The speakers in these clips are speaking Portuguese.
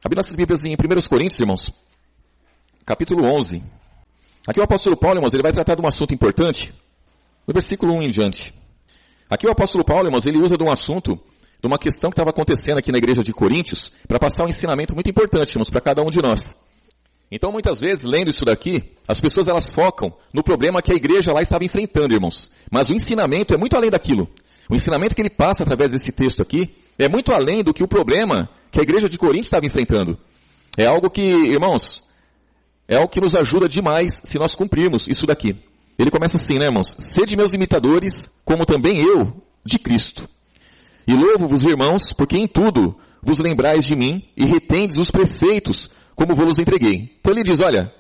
Abre nossas Bíblias em 1 Coríntios, irmãos, capítulo 11. Aqui o apóstolo Paulo, irmãos, ele vai tratar de um assunto importante, no versículo 1 em diante. Aqui o apóstolo Paulo, irmãos, ele usa de um assunto, de uma questão que estava acontecendo aqui na igreja de Coríntios, para passar um ensinamento muito importante, irmãos, para cada um de nós. Então, muitas vezes, lendo isso daqui, as pessoas elas focam no problema que a igreja lá estava enfrentando, irmãos. Mas o ensinamento é muito além daquilo. O ensinamento que ele passa através desse texto aqui é muito além do que o problema que a igreja de Corinto estava enfrentando. É algo que, irmãos, é algo que nos ajuda demais se nós cumprirmos isso daqui. Ele começa assim, né, irmãos? Sede meus imitadores, como também eu de Cristo. E louvo-vos, irmãos, porque em tudo vos lembrais de mim e retendes os preceitos como vos entreguei. Então ele diz, olha,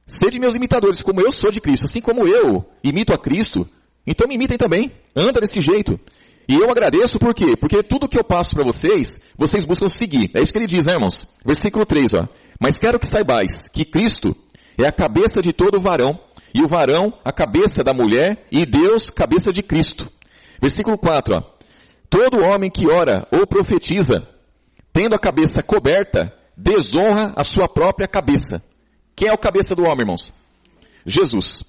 sede meus imitadores, como eu sou de Cristo, assim como eu imito a Cristo, então me imitem também, anda desse jeito. E eu agradeço por quê? Porque tudo que eu passo para vocês, vocês buscam seguir. É isso que ele diz, né, irmãos? Versículo 3, ó. Mas quero que saibais que Cristo é a cabeça de todo varão, e o varão a cabeça da mulher, e Deus cabeça de Cristo. Versículo 4, ó. Todo homem que ora ou profetiza, tendo a cabeça coberta, desonra a sua própria cabeça. Quem é o cabeça do homem, irmãos? Jesus.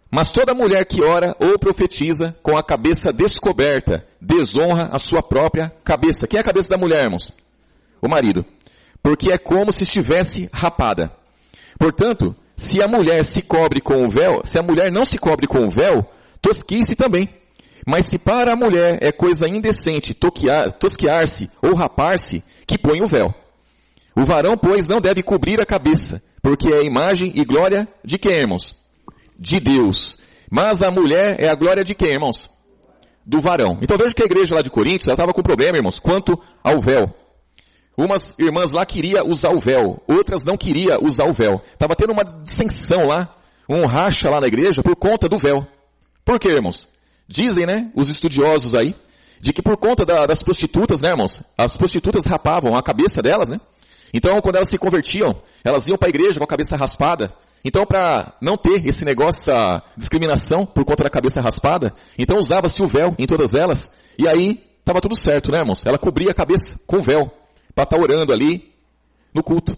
Mas toda mulher que ora ou profetiza com a cabeça descoberta, desonra a sua própria cabeça. Quem é a cabeça da mulher, irmãos? O marido. Porque é como se estivesse rapada. Portanto, se a mulher se cobre com o véu, se a mulher não se cobre com o véu, tosquie-se também. Mas se para a mulher é coisa indecente tosquiar-se ou rapar-se, que põe o véu. O varão, pois, não deve cobrir a cabeça, porque é a imagem e glória de quem, irmãos? De Deus. Mas a mulher é a glória de quem, irmãos? Do varão. Então veja que a igreja lá de Coríntios, ela estava com problema, irmãos, quanto ao véu. Umas irmãs lá queriam usar o véu, outras não queriam usar o véu. Estava tendo uma dissensão lá, um racha lá na igreja por conta do véu. Por quê, irmãos? Dizem, né, os estudiosos aí, de que por conta das prostitutas, né, irmãos? As prostitutas rapavam a cabeça delas, né? Então, quando elas se convertiam, elas iam para a igreja com a cabeça raspada. Então, para não ter esse negócio, essa discriminação por conta da cabeça raspada, então usava-se o véu em todas elas. E aí, estava tudo certo, né, irmãos? Ela cobria a cabeça com o véu, para estar orando ali no culto.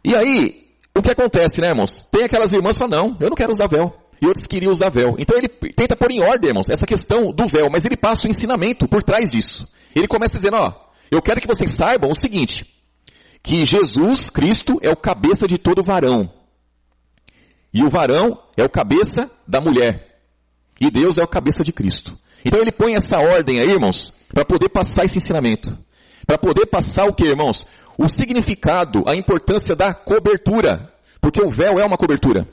E aí, o que acontece, né, irmãos? Tem aquelas irmãs que falam, não, eu não quero usar véu. E outros queriam usar véu. Então, ele tenta pôr em ordem, irmãos, essa questão do véu. Mas ele passa o ensinamento por trás disso. Ele começa dizendo, ó, eu quero que vocês saibam o seguinte, que Jesus Cristo é o cabeça de todo varão. E o varão é o cabeça da mulher. E Deus é o cabeça de Cristo. Então ele põe essa ordem aí, irmãos, para poder passar esse ensinamento. Para poder passar o que, irmãos? O significado, a importância da cobertura. Porque o véu é uma cobertura.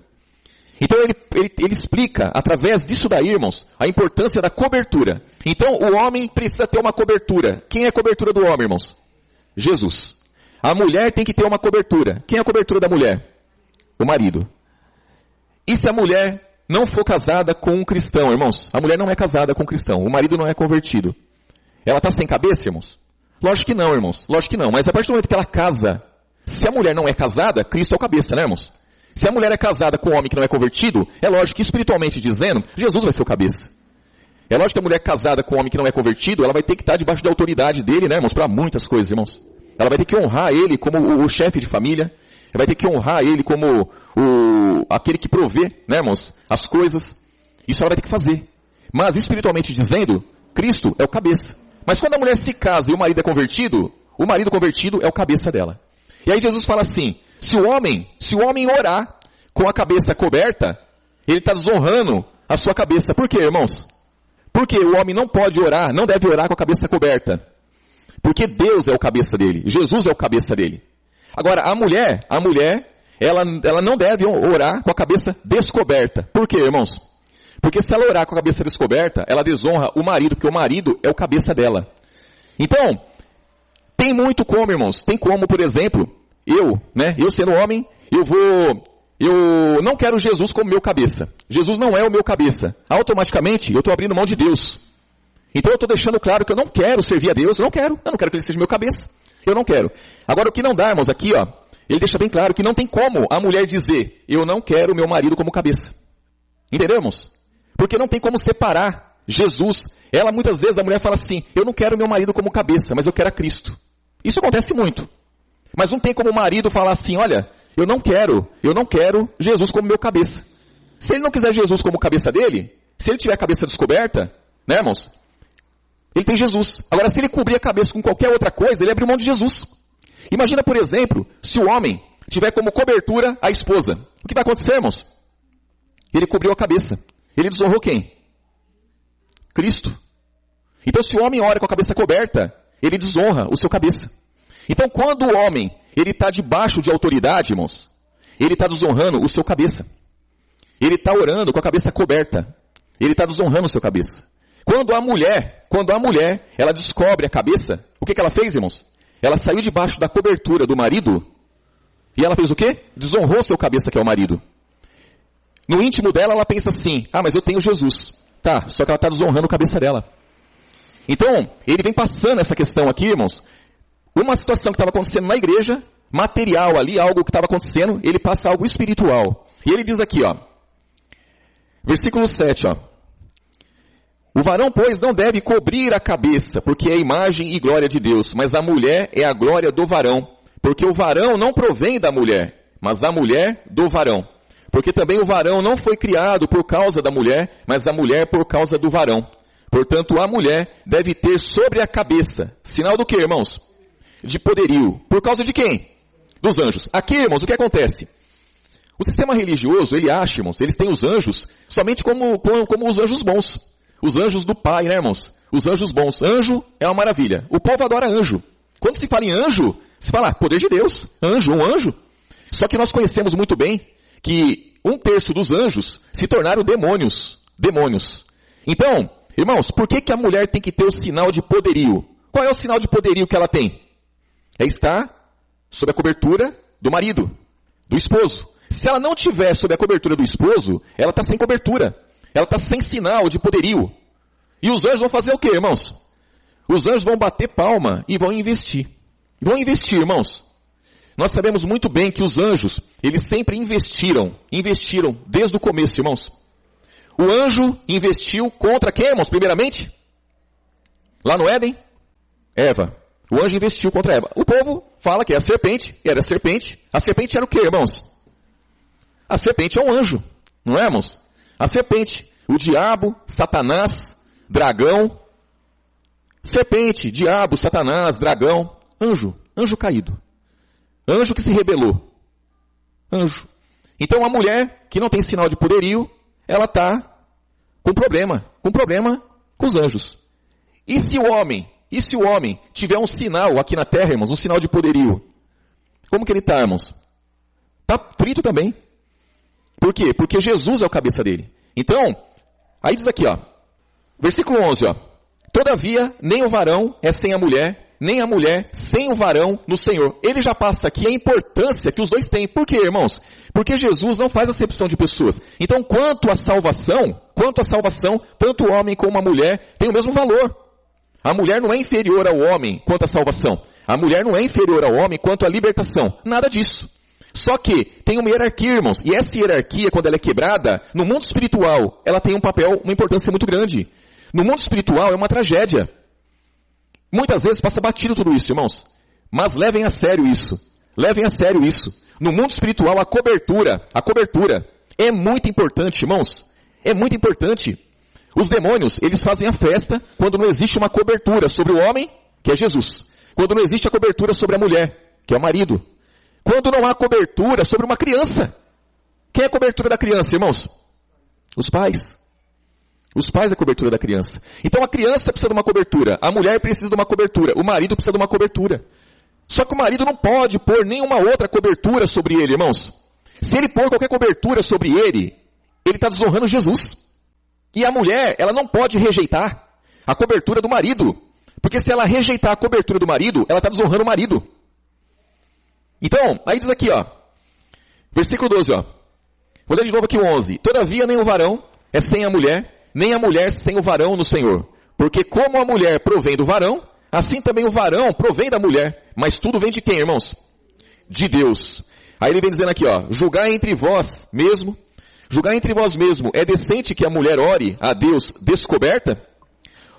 Então ele explica, através disso daí, irmãos, a importância da cobertura. Então o homem precisa ter uma cobertura. Quem é a cobertura do homem, irmãos? Jesus. A mulher tem que ter uma cobertura. Quem é a cobertura da mulher? O marido. E se a mulher não for casada com um cristão, irmãos? A mulher não é casada com um cristão. O marido não é convertido. Ela está sem cabeça, irmãos? Lógico que não, irmãos. Lógico que não. Mas a partir do momento que ela casa, se a mulher não é casada, Cristo é o cabeça, né, irmãos? Se a mulher é casada com um homem que não é convertido, é lógico que espiritualmente dizendo, Jesus vai ser o cabeça. É lógico que a mulher casada com um homem que não é convertido, ela vai ter que estar debaixo da autoridade dele, né, irmãos? Para muitas coisas, irmãos. Ela vai ter que honrar ele como o chefe de família. Ela vai ter que honrar ele como aquele que provê, né, irmãos, as coisas. Isso ela vai ter que fazer. Mas, espiritualmente dizendo, Cristo é o cabeça. Mas quando a mulher se casa e o marido convertido é o cabeça dela. E aí Jesus fala assim, se o homem orar com a cabeça coberta, ele está desonrando a sua cabeça. Por quê, irmãos? Porque o homem não pode orar, não deve orar com a cabeça coberta. Porque Deus é o cabeça dele. Jesus é o cabeça dele. Agora, a mulher, ela não deve orar com a cabeça descoberta. Por quê, irmãos? Porque se ela orar com a cabeça descoberta, ela desonra o marido, porque o marido é o cabeça dela. Então, tem muito como, irmãos. Tem como, por exemplo, eu sendo homem, eu não quero Jesus como meu cabeça. Jesus não é o meu cabeça. Automaticamente, eu estou abrindo mão de Deus. Então eu estou deixando claro que eu não quero servir a Deus, eu não quero que Ele seja meu cabeça. Eu não quero. Agora o que não dá, irmãos, aqui, ó, ele deixa bem claro que não tem como a mulher dizer, eu não quero o meu marido como cabeça. Entendeu, irmãos? Porque não tem como separar Jesus. Muitas vezes a mulher fala assim, eu não quero o meu marido como cabeça, mas eu quero a Cristo. Isso acontece muito. Mas não tem como o marido falar assim, olha, eu não quero Jesus como meu cabeça. Se ele não quiser Jesus como cabeça dele, se ele tiver a cabeça descoberta, né, irmãos? Ele tem Jesus. Agora, se ele cobrir a cabeça com qualquer outra coisa, ele abre mão de Jesus. Imagina, por exemplo, se o homem tiver como cobertura a esposa. O que vai acontecer, irmãos? Ele cobriu a cabeça. Ele desonrou quem? Cristo. Então, se o homem ora com a cabeça coberta, ele desonra o seu cabeça. Então, quando o homem ele está debaixo de autoridade, irmãos, ele está desonrando o seu cabeça. Ele está orando com a cabeça coberta. Ele está desonrando o seu cabeça. Quando a mulher, ela descobre a cabeça, o que ela fez, irmãos? Ela saiu debaixo da cobertura do marido e ela fez o quê? Desonrou seu cabeça, que é o marido. No íntimo dela, ela pensa assim, mas eu tenho Jesus. Tá, só que ela está desonrando a cabeça dela. Então, ele vem passando essa questão aqui, irmãos. Uma situação que estava acontecendo na igreja, material ali, algo que estava acontecendo, ele passa algo espiritual. E ele diz aqui, versículo 7, O varão, pois, não deve cobrir a cabeça, porque é a imagem e glória de Deus, mas a mulher é a glória do varão, porque o varão não provém da mulher, mas a mulher do varão. Porque também o varão não foi criado por causa da mulher, mas a mulher por causa do varão. Portanto, a mulher deve ter sobre a cabeça, sinal do que, irmãos? De poderio. Por causa de quem? Dos anjos. Aqui, irmãos, o que acontece? O sistema religioso, ele acha, irmãos, eles têm os anjos somente como os anjos bons. Os anjos do Pai, né, irmãos? Os anjos bons. Anjo é uma maravilha. O povo adora anjo. Quando se fala em anjo, se fala, poder de Deus. Anjo, um anjo. Só que nós conhecemos muito bem que 1/3 dos anjos se tornaram demônios. Demônios. Então, irmãos, por que a mulher tem que ter o sinal de poderio? Qual é o sinal de poderio que ela tem? É estar sob a cobertura do marido, do esposo. Se ela não tiver sob a cobertura do esposo, ela está sem cobertura. Ela está sem sinal de poderio. E os anjos vão fazer o quê, irmãos? Os anjos vão bater palma e vão investir. Vão investir, irmãos. Nós sabemos muito bem que os anjos, eles sempre investiram desde o começo, irmãos. O anjo investiu contra quem, irmãos, primeiramente? Lá no Éden? Eva. O anjo investiu contra Eva. O povo fala que é a serpente, era a serpente. A serpente era o quê, irmãos? A serpente é um anjo, não é, irmãos? A serpente, o diabo, Satanás, dragão. Serpente, diabo, Satanás, dragão, anjo caído. Anjo que se rebelou. Anjo. Então a mulher que não tem sinal de poderio, ela está com problema com os anjos. E se o homem tiver um sinal aqui na terra, irmãos, um sinal de poderio, como que ele está, irmãos? Está frito também. Por quê? Porque Jesus é o cabeça dele. Então, aí diz aqui, versículo 11, Todavia, nem o varão é sem a mulher, nem a mulher sem o varão no Senhor. Ele já passa aqui a importância que os dois têm. Por quê, irmãos? Porque Jesus não faz acepção de pessoas. Então, quanto à salvação, tanto o homem como a mulher têm o mesmo valor. A mulher não é inferior ao homem quanto à salvação. A mulher não é inferior ao homem quanto à libertação. Nada disso. Só que tem uma hierarquia, irmãos. E essa hierarquia, quando ela é quebrada, no mundo espiritual, ela tem um papel, uma importância muito grande. No mundo espiritual é uma tragédia. Muitas vezes passa batido tudo isso, irmãos. Mas levem a sério isso. Levem a sério isso. No mundo espiritual, a cobertura é muito importante, irmãos. É muito importante. Os demônios, eles fazem a festa quando não existe uma cobertura sobre o homem, que é Jesus. Quando não existe a cobertura sobre a mulher, que é o marido. Quando não há cobertura sobre uma criança. Quem é a cobertura da criança, irmãos? Os pais. Os pais é a cobertura da criança. Então a criança precisa de uma cobertura, a mulher precisa de uma cobertura, o marido precisa de uma cobertura. Só que o marido não pode pôr nenhuma outra cobertura sobre ele, irmãos. Se ele pôr qualquer cobertura sobre ele está desonrando Jesus. E a mulher, ela não pode rejeitar a cobertura do marido. Porque se ela rejeitar a cobertura do marido, ela está desonrando o marido. Então, aí diz aqui, versículo 12, Vou ler de novo aqui o 11. Todavia nem o varão é sem a mulher, nem a mulher sem o varão no Senhor. Porque como a mulher provém do varão, assim também o varão provém da mulher. Mas tudo vem de quem, irmãos? De Deus. Aí ele vem dizendo aqui, julgai entre vós mesmo, é decente que a mulher ore a Deus descoberta?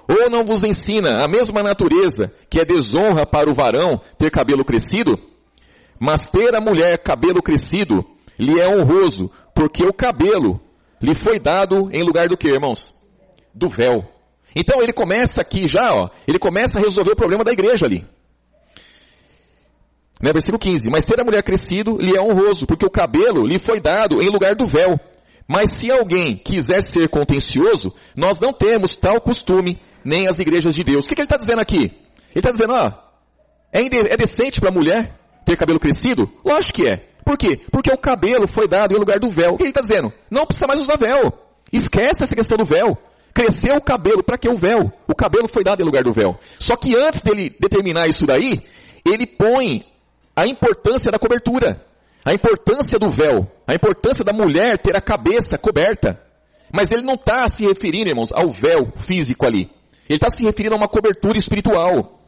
Ou não vos ensina a mesma natureza que é desonra para o varão ter cabelo crescido? Mas ter a mulher cabelo crescido lhe é honroso, porque o cabelo lhe foi dado em lugar do que, irmãos? Do véu. Então ele começa aqui já, ele começa a resolver o problema da igreja ali. Né, versículo 15. Mas ter a mulher crescido lhe é honroso, porque o cabelo lhe foi dado em lugar do véu. Mas se alguém quiser ser contencioso, nós não temos tal costume, nem as igrejas de Deus. O que ele está dizendo aqui? Ele está dizendo, é decente para a mulher ter cabelo crescido? Lógico que é. Por quê? Porque o cabelo foi dado em lugar do véu. O que ele está dizendo? Não precisa mais usar véu. Esquece essa questão do véu. Cresceu o cabelo, para que o véu? O cabelo foi dado em lugar do véu. Só que antes dele determinar isso daí, ele põe a importância da cobertura, a importância do véu, a importância da mulher ter a cabeça coberta. Mas ele não está se referindo, irmãos, ao véu físico ali. Ele está se referindo a uma cobertura espiritual.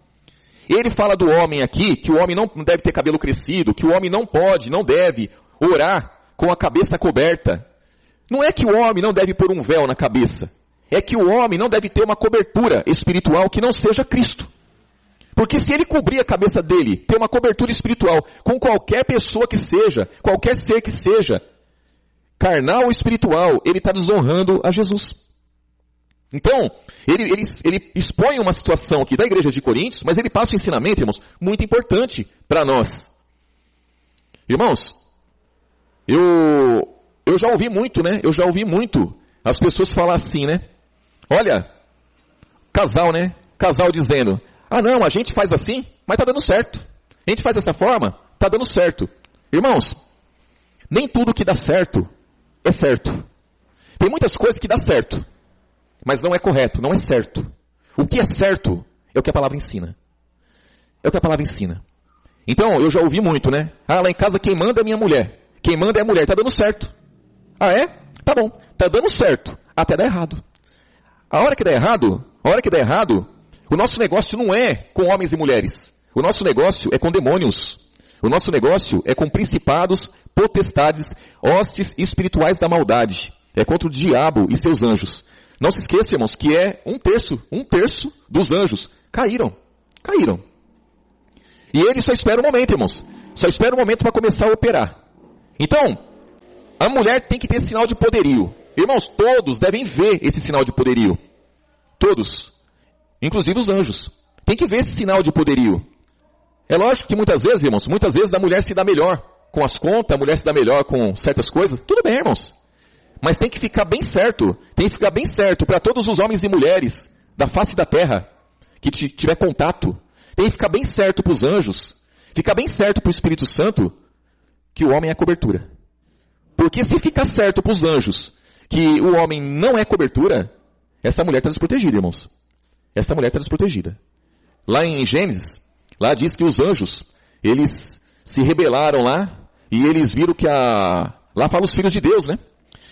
Ele fala do homem aqui, que o homem não deve ter cabelo crescido, que o homem não pode, não deve orar com a cabeça coberta. Não é que o homem não deve pôr um véu na cabeça. É que o homem não deve ter uma cobertura espiritual que não seja Cristo. Porque se ele cobrir a cabeça dele, ter uma cobertura espiritual com qualquer pessoa que seja, qualquer ser que seja, carnal ou espiritual, ele está desonrando a Jesus. Então, ele expõe uma situação aqui da igreja de Coríntios, mas ele passa um ensinamento, irmãos, muito importante para nós. Irmãos, eu já ouvi muito, né? Eu já ouvi muito as pessoas falar assim, né? Olha, casal, né? Casal dizendo, não, a gente faz assim, mas está dando certo. A gente faz dessa forma, está dando certo. Irmãos, nem tudo que dá certo é certo. Tem muitas coisas que dá certo, mas não é correto, não é certo. O que é certo é o que a palavra ensina. É o que a palavra ensina. Então, eu já ouvi muito, né? Lá em casa quem manda é minha mulher. Quem manda é a mulher, está dando certo. É? Tá bom, está dando certo, até dar errado. A hora que dá errado, o nosso negócio não é com homens e mulheres. O nosso negócio é com demônios. O nosso negócio é com principados, potestades, hostes espirituais da maldade. É contra o diabo e seus anjos. Não se esqueça, irmãos, que é um terço dos anjos caíram. E ele só espera um momento, irmãos. Só espera um momento para começar a operar. Então, a mulher tem que ter sinal de poderio. Irmãos, todos devem ver esse sinal de poderio. Todos. Inclusive os anjos. Tem que ver esse sinal de poderio. É lógico que muitas vezes, irmãos, a mulher se dá melhor com as contas, a mulher se dá melhor com certas coisas. Tudo bem, irmãos. Mas tem que ficar bem certo. Tem que ficar bem certo para todos os homens e mulheres da face da terra que tiver contato. Tem que ficar bem certo para os anjos. Ficar bem certo para o Espírito Santo que o homem é cobertura. Porque se ficar certo para os anjos que o homem não é cobertura, essa mulher está desprotegida, irmãos. Essa mulher está desprotegida. Lá em Gênesis, lá diz que os anjos, eles se rebelaram lá, e eles viram que lá fala os filhos de Deus, né?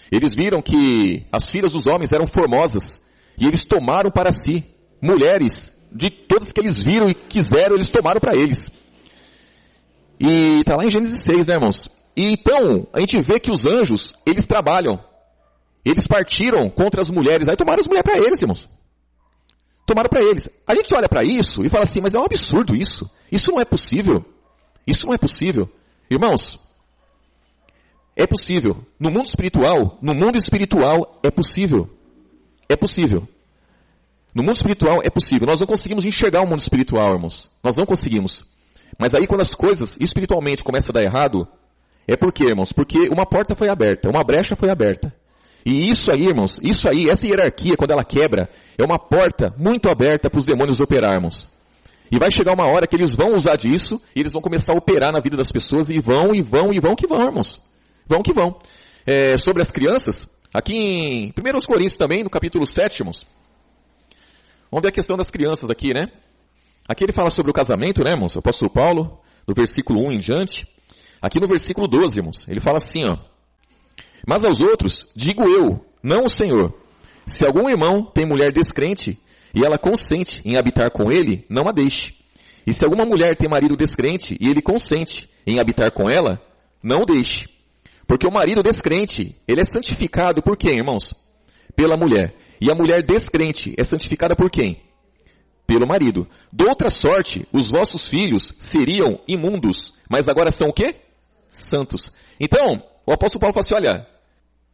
Eles viram que as filhas dos homens eram formosas, e eles tomaram para si mulheres, de todas que eles viram e quiseram, eles tomaram para eles. E está lá em Gênesis 6, né, irmãos? E então, a gente vê que os anjos, eles trabalham. Eles partiram contra as mulheres, aí tomaram as mulheres para eles, irmãos. Tomaram para eles. A gente olha para isso e fala assim, mas é um absurdo isso. Isso não é possível. Isso não é possível. Irmãos, é possível. No mundo espiritual é possível. É possível. No mundo espiritual é possível. Nós não conseguimos enxergar o mundo espiritual, irmãos. Nós não conseguimos. Mas aí quando as coisas espiritualmente começam a dar errado, é por quê, irmãos? Porque uma porta foi aberta, uma brecha foi aberta. E isso aí, irmãos, essa hierarquia, quando ela quebra, é uma porta muito aberta para os demônios operarmos. E vai chegar uma hora que eles vão usar disso, e eles vão começar a operar na vida das pessoas, e vão que vão, irmãos. Vão que vão. Sobre as crianças, aqui em 1 Coríntios também, no capítulo 7, irmãos. Vamos ver a questão das crianças aqui, né? Aqui ele fala sobre o casamento, né, irmãos? O apóstolo Paulo, do versículo 1 em diante. Aqui no versículo 12, irmãos, ele fala assim, Mas aos outros, digo eu, não o Senhor. Se algum irmão tem mulher descrente, e ela consente em habitar com ele, não a deixe. E se alguma mulher tem marido descrente, e ele consente em habitar com ela, não o deixe. Porque o marido descrente, ele é santificado por quem, irmãos? Pela mulher. E a mulher descrente é santificada por quem? pelo marido. De outra sorte, os vossos filhos seriam imundos, mas agora são o quê? Santos. Então, o apóstolo Paulo fala assim, olha,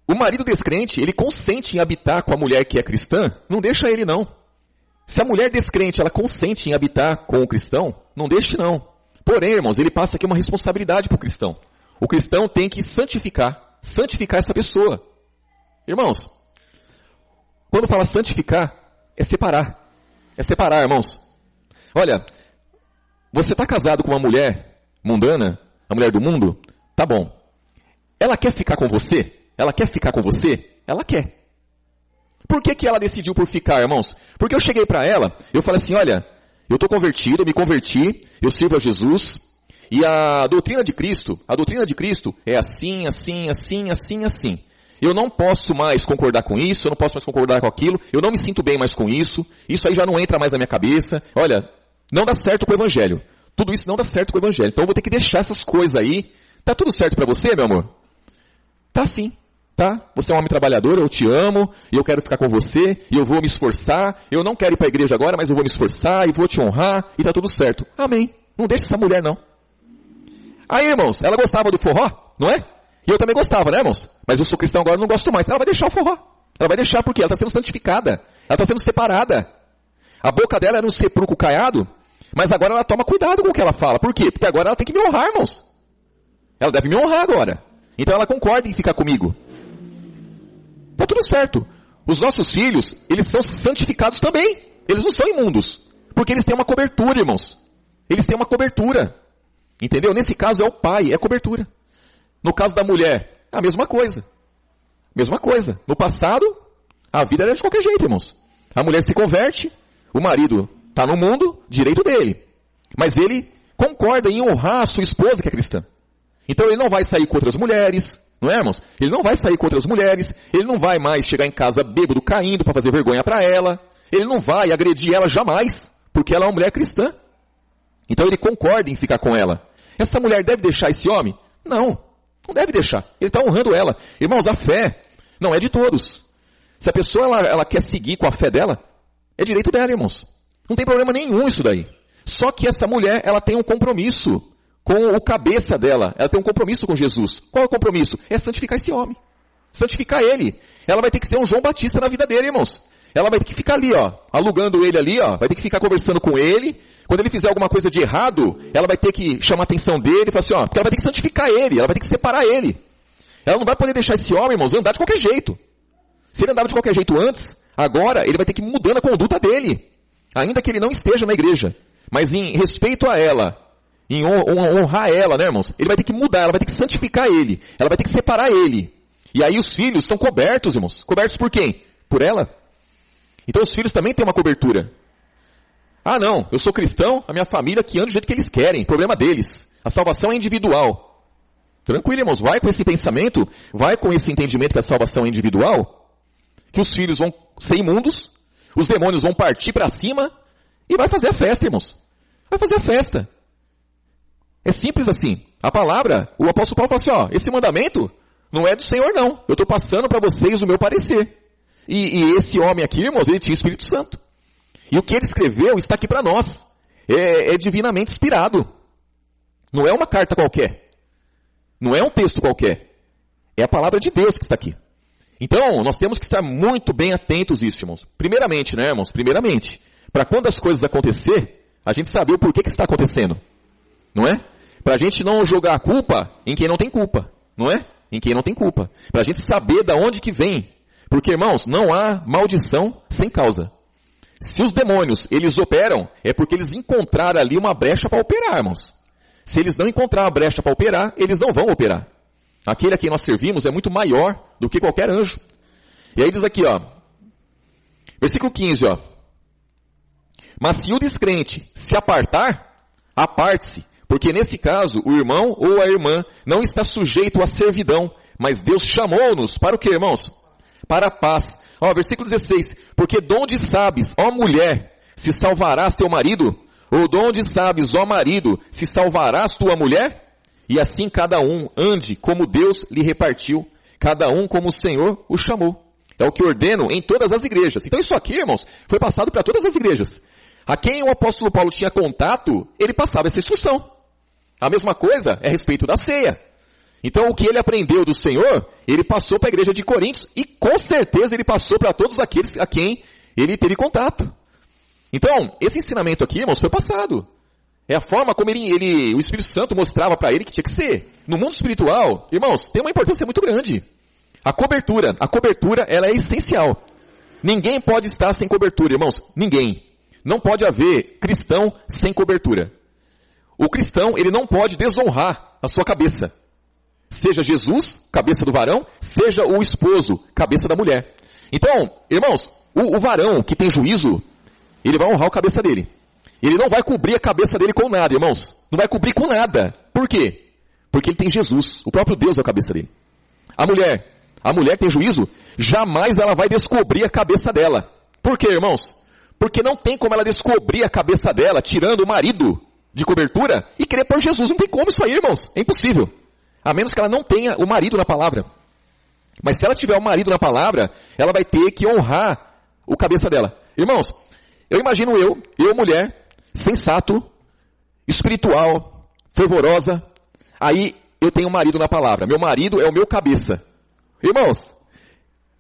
o marido descrente, ele consente em habitar com a mulher que é cristã, não deixa ele não. Se a mulher descrente, ela consente em habitar com o cristão, não deixe não. Porém, irmãos, ele passa aqui uma responsabilidade para o cristão. O cristão tem que santificar essa pessoa. Irmãos, quando fala santificar, é separar. É separar, irmãos. Olha, você está casado com uma mulher mundana, a mulher do mundo, tá bom. Ela quer ficar com você? Ela quer ficar com você? Ela quer. Por que ela decidiu por ficar, irmãos? Porque eu cheguei para ela, eu falei assim, olha, eu estou convertido, eu me converti, eu sirvo a Jesus, e a doutrina de Cristo é assim, assim, assim, assim, assim. Eu não posso mais concordar com isso, eu não posso mais concordar com aquilo, eu não me sinto bem mais com isso aí já não entra mais na minha cabeça. Olha, não dá certo com o Evangelho. Tudo isso não dá certo com o Evangelho. Então eu vou ter que deixar essas coisas aí. Tá tudo certo para você, meu amor? Tá sim, tá? Você é um homem trabalhador, eu te amo, e eu quero ficar com você, e eu vou me esforçar. Eu não quero ir para a igreja agora, mas eu vou me esforçar, e vou te honrar, e tá tudo certo. Amém. Não deixa essa mulher, não. Aí, irmãos, ela gostava do forró, não é? E eu também gostava, né, irmãos? Mas eu sou cristão agora, não gosto mais. Ela vai deixar o forró. Ela vai deixar porque ela está sendo santificada. Ela está sendo separada. A boca dela era um sepulcro caiado, mas agora ela toma cuidado com o que ela fala. Por quê? Porque agora ela tem que me honrar, irmãos. Ela deve me honrar agora. Então ela concorda em ficar comigo. Está tudo certo. Os nossos filhos, eles são santificados também. Eles não são imundos. Porque eles têm uma cobertura, irmãos. Eles têm uma cobertura. Entendeu? Nesse caso é o pai, é cobertura. No caso da mulher, a mesma coisa. Mesma coisa. No passado, a vida era de qualquer jeito, irmãos. A mulher se converte, o marido está no mundo, direito dele. Mas ele concorda em honrar a sua esposa que é cristã. Então ele não vai sair com outras mulheres, não é, irmãos? Ele não vai sair com outras mulheres, ele não vai mais chegar em casa bêbado, caindo para fazer vergonha para ela. Ele não vai agredir ela jamais, porque ela é uma mulher cristã. Então ele concorda em ficar com ela. Essa mulher deve deixar esse homem? Não. Não deve deixar. Ele está honrando ela. Irmãos, a fé não é de todos. Se a pessoa ela quer seguir com a fé dela, é direito dela, irmãos. Não tem problema nenhum isso daí. Só que essa mulher, ela tem um compromisso com o cabeça dela. Ela tem um compromisso com Jesus. Qual é o compromisso? É santificar esse homem. Santificar ele. Ela vai ter que ser um João Batista na vida dele, irmãos. Ela vai ter que ficar ali, ó, alugando ele ali, ó. Vai ter que ficar conversando com ele. Quando ele fizer alguma coisa de errado, ela vai ter que chamar a atenção dele e falar assim, ó, porque ela vai ter que santificar ele, ela vai ter que separar ele. Ela não vai poder deixar esse homem, irmãos, andar de qualquer jeito. Se ele andava de qualquer jeito antes, agora ele vai ter que ir mudando a conduta dele. Ainda que ele não esteja na igreja. Mas em respeito a ela, em honrar ela, né, irmãos? Ele vai ter que mudar, ela vai ter que santificar ele. Ela vai ter que separar ele. E aí os filhos estão cobertos, irmãos. Cobertos por quem? Por ela. Então os filhos também têm uma cobertura. Ah não, eu sou cristão, a minha família que anda do jeito que eles querem, problema deles. A salvação é individual. Tranquilo, irmãos, vai com esse pensamento, vai com esse entendimento que a salvação é individual, que os filhos vão ser imundos, os demônios vão partir para cima e vai fazer a festa, irmãos. Vai fazer a festa. É simples assim. A palavra, o apóstolo Paulo fala assim, ó, esse mandamento não é do Senhor não. Eu estou passando para vocês o meu parecer. E esse homem aqui, irmãos, ele tinha o Espírito Santo. E o que ele escreveu está aqui para nós. É divinamente inspirado. Não é uma carta qualquer. Não é um texto qualquer. É a palavra de Deus que está aqui. Então, nós temos que estar muito bem atentos a isso, irmãos. Primeiramente, né, irmãos? Primeiramente. Para quando as coisas acontecer, a gente saber o porquê que está acontecendo. Não é? Para a gente não jogar a culpa em quem não tem culpa. Não é? Em quem não tem culpa. Para a gente saber de onde que vem. Porque, irmãos, não há maldição sem causa. Se os demônios, eles operam, é porque eles encontraram ali uma brecha para operar, irmãos. Se eles não encontrar a brecha para operar, eles não vão operar. Aquele a quem nós servimos é muito maior do que qualquer anjo. E aí diz aqui, ó, versículo 15, ó. Mas se o descrente se apartar, aparte-se, porque nesse caso o irmão ou a irmã não está sujeito à servidão, mas Deus chamou-nos para o que, irmãos? Para a paz. Ó, versículo 16. Porque donde sabes, ó mulher, se salvarás teu marido? Ou donde sabes, ó marido, se salvarás tua mulher? E assim cada um ande como Deus lhe repartiu, cada um como o Senhor o chamou. É o que ordeno em todas as igrejas. Então isso aqui, irmãos, foi passado para todas as igrejas. a quem o apóstolo Paulo tinha contato, ele passava essa instrução. A mesma coisa é a respeito da ceia. Então o que ele aprendeu do Senhor, ele passou para a igreja de Coríntios e com certeza ele passou para todos aqueles a quem ele teve contato. Então, esse ensinamento aqui, irmãos, foi passado. É a forma como o Espírito Santo mostrava para ele que tinha que ser. No mundo espiritual, irmãos, tem uma importância muito grande. A cobertura, ela é essencial. Ninguém pode estar sem cobertura, irmãos. Ninguém. Não pode haver cristão sem cobertura. O cristão, ele não pode desonrar a sua cabeça. Seja Jesus, cabeça do varão, seja o esposo, cabeça da mulher. Então, irmãos, o varão que tem juízo, ele vai honrar a cabeça dele. Ele não vai cobrir a cabeça dele com nada, irmãos. Não vai cobrir com nada. Por quê? Porque ele tem Jesus. O próprio Deus é a cabeça dele. A mulher que tem juízo, jamais ela vai descobrir a cabeça dela. Por quê, irmãos? Porque não tem como ela descobrir a cabeça dela, tirando o marido de cobertura, e querer pôr Jesus. Não tem como isso aí, irmãos. É impossível. A menos que ela não tenha o marido na palavra. Mas se ela tiver o marido na palavra, ela vai ter que honrar o cabeça dela. Irmãos, eu imagino eu mulher, sensato, espiritual, fervorosa, aí eu tenho um marido na palavra. Meu marido é o meu cabeça. Irmãos,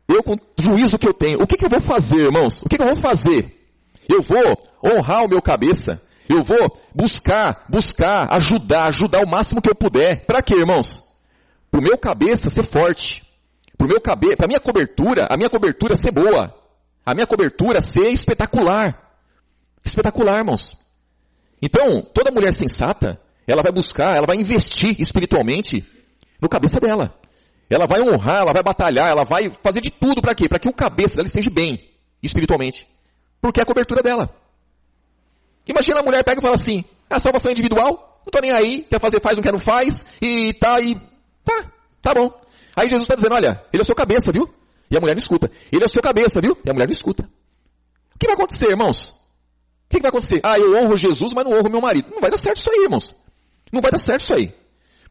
eu com o juízo que eu tenho, o que eu vou fazer, irmãos? O que eu vou fazer? Eu vou honrar o meu cabeça. Eu vou buscar, ajudar o máximo que eu puder. Para quê, irmãos? Para o meu cabeça ser forte. Para a minha cobertura ser boa. A minha cobertura ser espetacular. Espetacular, irmãos. Então, toda mulher sensata, ela vai buscar, ela vai investir espiritualmente no cabeça dela. Ela vai honrar, ela vai batalhar, ela vai fazer de tudo para quê? Para que o cabeça dela esteja bem, espiritualmente. Porque é a cobertura dela. Imagina a mulher pega e fala assim, a salvação é individual, não tô nem aí, quer fazer faz, não quer não faz, tá bom. Aí Jesus está dizendo, olha, ele é o seu cabeça, viu? E a mulher não escuta. Ele é o seu cabeça, viu? E a mulher não escuta. O que vai acontecer, irmãos? O que vai acontecer? Eu honro Jesus, mas não honro meu marido. Não vai dar certo isso aí, irmãos. Não vai dar certo isso aí.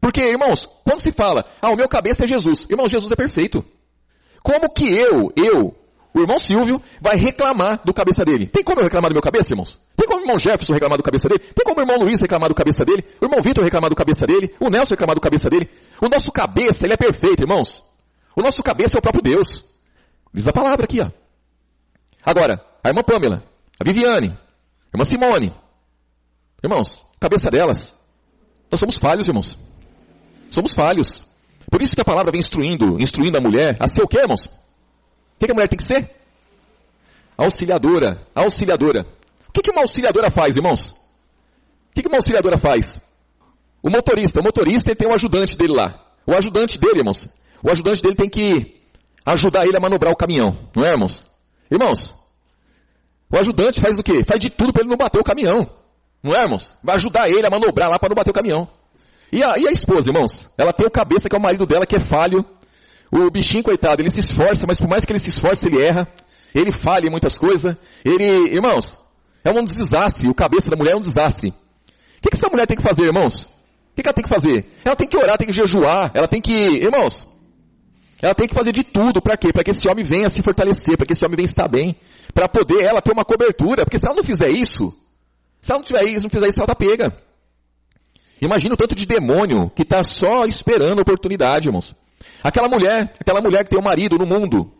Porque, irmãos, quando se fala, o meu cabeça é Jesus. Irmãos, Jesus é perfeito. Como que o irmão Silvio, vai reclamar do cabeça dele? Tem como eu reclamar do meu cabeça, irmãos? Tem como o irmão Jefferson reclamar do cabeça dele? Tem como o irmão Luiz reclamar do cabeça dele? O irmão Vitor reclamar do cabeça dele? O Nelson reclamar do cabeça dele? O nosso cabeça, ele é perfeito, irmãos. O nosso cabeça é o próprio Deus. Diz a palavra aqui, ó. Agora, a irmã Pâmela, a Viviane, a irmã Simone. Irmãos, cabeça delas. Nós somos falhos, irmãos. Somos falhos. Por isso que a palavra vem instruindo a mulher a ser o quê, irmãos? O que a mulher tem que ser? Auxiliadora. O que uma auxiliadora faz, irmãos? O que uma auxiliadora faz? O motorista ele tem um ajudante dele lá. O ajudante dele, irmãos, tem que ajudar ele a manobrar o caminhão. Não é, irmãos? Irmãos, o ajudante faz o quê? Faz de tudo para ele não bater o caminhão. Não é, irmãos? Vai ajudar ele a manobrar lá para não bater o caminhão. E a esposa, irmãos? Ela tem o cabeça que é o marido dela que é falho. O bichinho, coitado, ele se esforça, mas por mais que ele se esforce, ele erra. Ele falha em muitas coisas. Irmãos, é um desastre. O cabeça da mulher é um desastre. O que essa mulher tem que fazer, irmãos? O que ela tem que fazer? Ela tem que orar, tem que jejuar. Ela tem que, irmãos, ela tem que fazer de tudo. Para quê? Para que esse homem venha se fortalecer. Para que esse homem venha estar bem. Para poder ela ter uma cobertura. Porque se ela não fizer isso, não fizer isso, ela tá pega. Imagina o tanto de demônio que está só esperando a oportunidade, irmãos. Aquela mulher que tem um marido no mundo.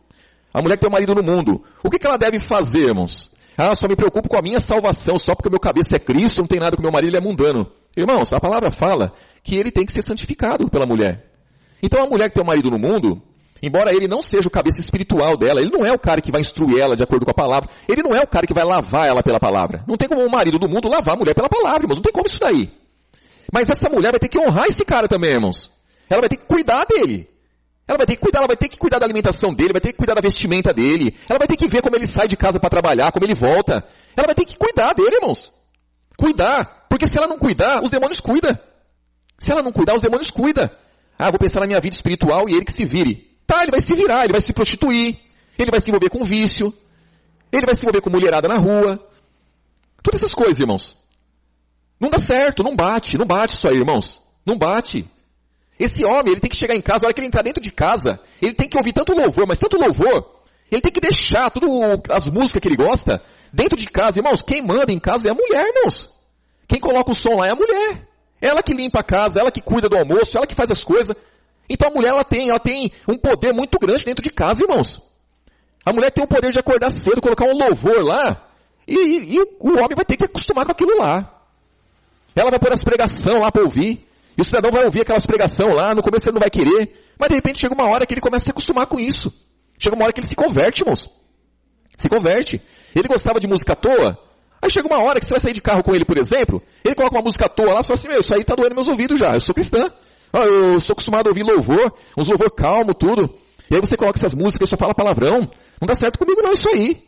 A mulher que tem um marido no mundo. O que ela deve fazer, irmãos? Só me preocupo com a minha salvação, só porque o meu cabeça é Cristo, não tem nada com o meu marido, ele é mundano. Irmãos, a palavra fala que ele tem que ser santificado pela mulher. Então a mulher que tem um marido no mundo, embora ele não seja o cabeça espiritual dela, ele não é o cara que vai instruir ela de acordo com a palavra, ele não é o cara que vai lavar ela pela palavra. Não tem como o marido do mundo lavar a mulher pela palavra, irmãos, não tem como isso daí. Mas essa mulher vai ter que honrar esse cara também, irmãos. Ela vai ter que cuidar dele. Ela vai ter que cuidar da alimentação dele, vai ter que cuidar da vestimenta dele. Ela vai ter que ver como ele sai de casa para trabalhar, como ele volta. Ela vai ter que cuidar dele, irmãos. Cuidar. Porque se ela não cuidar, os demônios cuidam. Se ela não cuidar, os demônios cuidam. Vou pensar na minha vida espiritual e ele que se vire. Ele vai se virar, ele vai se prostituir. Ele vai se envolver com vício. Ele vai se envolver com mulherada na rua. Todas essas coisas, irmãos. Não dá certo, não bate isso aí, irmãos. Não bate. Esse homem, ele tem que chegar em casa, a hora que ele entrar dentro de casa, ele tem que ouvir tanto louvor, mas tanto louvor, ele tem que deixar as músicas que ele gosta, Dentro de casa, irmãos, quem manda em casa é a mulher, irmãos. Quem coloca o som lá é a mulher. Ela que limpa a casa, ela que cuida do almoço, ela que faz as coisas. Então a mulher, ela tem um poder muito grande dentro de casa, irmãos. A mulher tem o poder de acordar cedo, colocar um louvor lá, e o homem vai ter que acostumar com aquilo lá. Ela vai pôr as pregação lá para ouvir, e o cidadão vai ouvir aquelas pregação lá, no começo ele não vai querer, mas de repente chega uma hora que ele começa a se acostumar com isso. Chega uma hora que ele se converte, irmãos. Se converte. Ele gostava de música à toa, aí chega uma hora que você vai sair de carro com ele, por exemplo, ele coloca uma música à toa lá, só assim, isso aí tá doendo meus ouvidos já, eu sou cristã. Eu sou acostumado a ouvir louvor, uns louvor calmo, tudo. E aí você coloca essas músicas e só fala palavrão. Não dá certo comigo não, isso aí.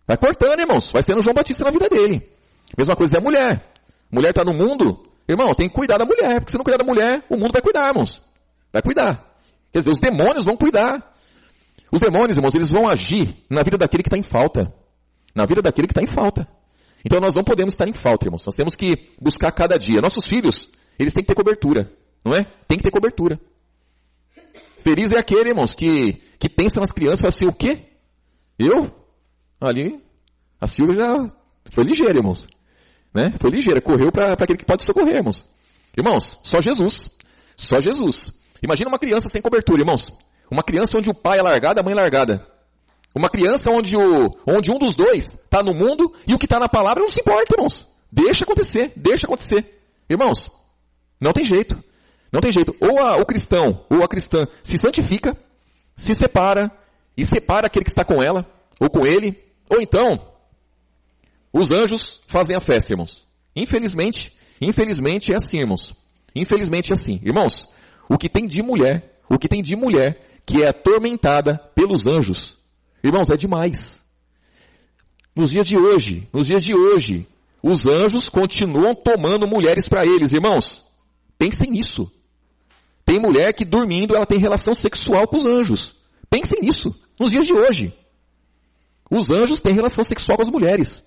Vai cortando, irmãos. Vai sendo João Batista na vida dele. Mesma coisa é a mulher. A mulher está no mundo. Irmãos, tem que cuidar da mulher. Porque se não cuidar da mulher, o mundo vai cuidar, irmãos. Vai cuidar. Quer dizer, os demônios vão cuidar. Os demônios, irmãos, eles vão agir na vida daquele que está em falta. Na vida daquele que está em falta. Então nós não podemos estar em falta, irmãos. Nós temos que buscar cada dia. Nossos filhos, eles têm que ter cobertura. Não é? Tem que ter cobertura. Feliz é aquele, irmãos, que pensa nas crianças e fala assim, o quê? Eu? Ali, a Silvia já foi ligeira, irmãos. Né? Foi ligeira, correu para aquele que pode socorrer, irmãos. Irmãos, só Jesus. Só Jesus. Imagina uma criança sem cobertura, irmãos. Uma criança onde o pai é largado, a mãe é largada. Uma criança onde um dos dois está no mundo e o que está na palavra não se importa, irmãos. Deixa acontecer, deixa acontecer. Irmãos, não tem jeito. Não tem jeito. Ou o cristão ou a cristã se santifica, se separa e separa aquele que está com ela ou com ele. Ou então, os anjos fazem a festa, irmãos. Infelizmente é assim, irmãos. Infelizmente é assim. Irmãos, o que tem de mulher que é atormentada pelos anjos, irmãos, é demais. Nos dias de hoje, os anjos continuam tomando mulheres para eles, irmãos. Pensem nisso. Tem mulher que dormindo, ela tem relação sexual com os anjos. Pensem nisso, nos dias de hoje. Os anjos têm relação sexual com as mulheres.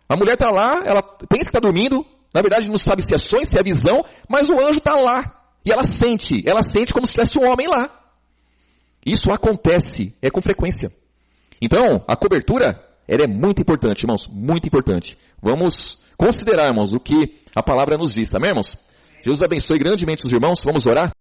A mulher está lá, ela pensa que está dormindo, na verdade não sabe se é sonho, se é visão, mas o anjo está lá. E ela sente como se tivesse um homem lá. Isso acontece, é com frequência. Então, a cobertura, ela é muito importante, irmãos, muito importante. Vamos considerar, irmãos, o que a palavra nos diz, amém, irmãos? Jesus abençoe grandemente os irmãos, vamos orar?